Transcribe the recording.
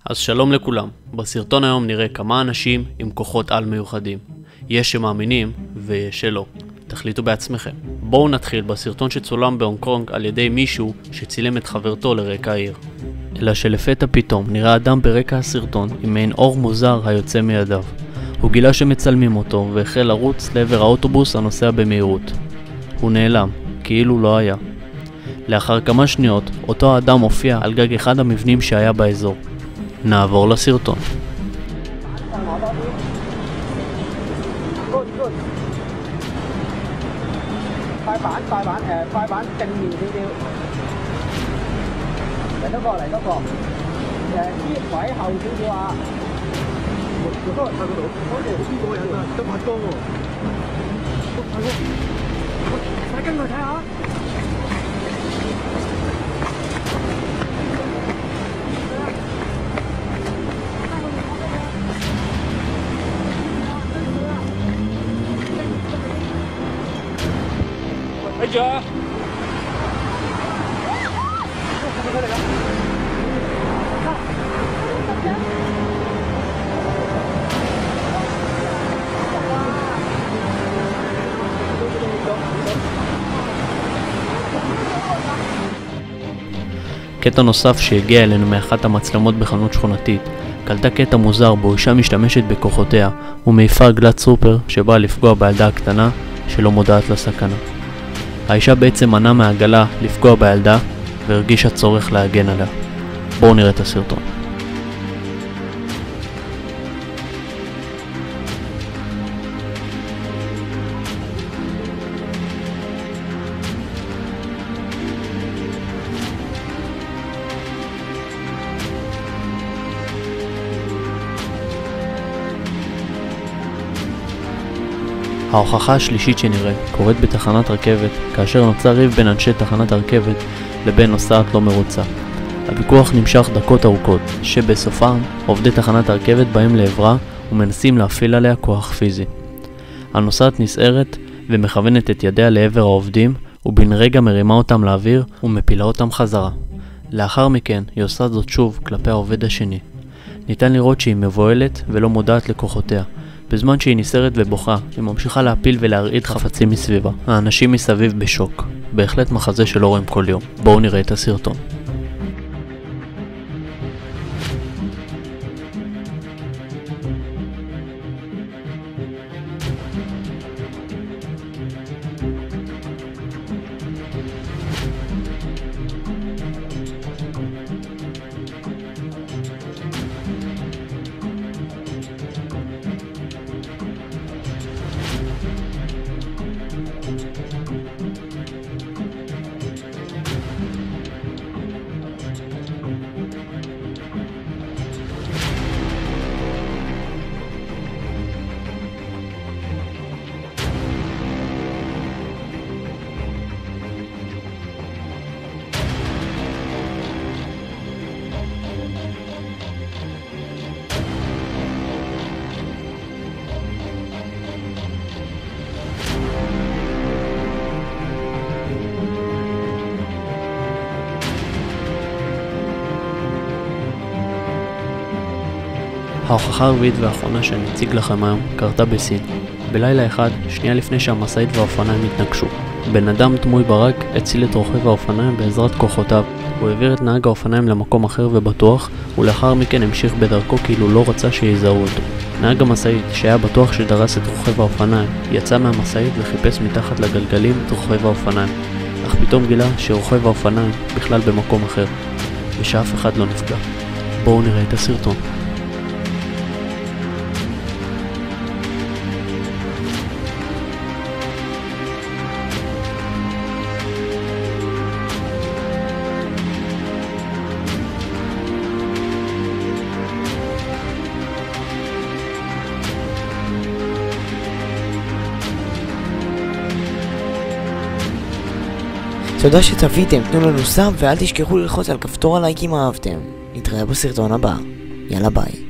אז שלום לכולם, בסרטון היום נראה כמה אנשים עם כוחות על מיוחדים. יש שמאמינים ויש שלא. תחליטו בעצמכם. בואו נתחיל בסרטון שצולם בהונג קונג על ידי מישהו שצילם את חברתו לרקע העיר. אלא שלפתע פתאום נראה אדם ברקע הסרטון עם מעין אור מוזר היוצא מידיו. הוא גילה שמצלמים אותו והחל לרוץ לעבר האוטובוס הנוסע במהירות. הוא נעלם, כאילו לא היה. לאחר כמה שניות, אותו האדם הופיע על גג אחד המבנים שהיה באזור. נעבור לסרטון. רגע! קטע נוסף שהגיע אלינו מאחת המצלמות בחנות שכונתית קלטה קטע מוזר בו אישה משתמשת בכוחותיה ומעיפה עגלת סופר שבאה לפגוע בילדה הקטנה שלא מודעת לסכנה. האישה בעצם מנעה מהעגלה לפגוע בילדה והרגישה צורך להגן עליה. בואו נראה את הסרטון. ההוכחה השלישית שנראה קורית בתחנת רכבת כאשר נוצר ריב בין אנשי תחנת הרכבת לבין נוסעת לא מרוצה. הוויכוח נמשך דקות ארוכות שבסופם עובדי תחנת הרכבת באים לעברה ומנסים להפעיל עליה כוח פיזי. הנוסעת נסערת ומכוונת את ידיה לעבר העובדים ובן רגע מרימה אותם לאוויר ומפילה אותם חזרה. לאחר מכן היא עושה זאת שוב כלפי העובד השני. ניתן לראות שהיא מבוהלת ולא מודעת לכוחותיה. בזמן שהיא נסערת ובוכה, היא ממשיכה להפיל ולהרעיד חפצים מסביבה. האנשים מסביב בשוק. בהחלט מחזה שלא רואים כל יום. בואו נראה את הסרטון. ההוכחה הרביעית והאחרונה שאני אציג לכם היום קרתה בסין. בלילה אחד, שנייה לפני שהמשאית והאופניים התנגשו. בן אדם דמוי ברק הציל את רוכב האופניים בעזרת כוחותיו. הוא העביר את נהג האופניים למקום אחר ובטוח, ולאחר מכן המשיך בדרכו כאילו לא רצה שיזהו אותו. נהג המשאית, שהיה בטוח שדרס את רוכב האופניים, יצא מהמשאית וחיפש מתחת לגלגלים את רוכב האופניים. אך פתאום גילה שרוכב האופניים בכלל במקום אחר, ושאף אחד לא נפגע. בואו נראה את הסרטון. תודה שצפיתם, תנו לנו סאב ואל תשכחו ללחוץ על כפתור הלייק אם אהבתם. נתראה בסרטון הבא. יאללה ביי.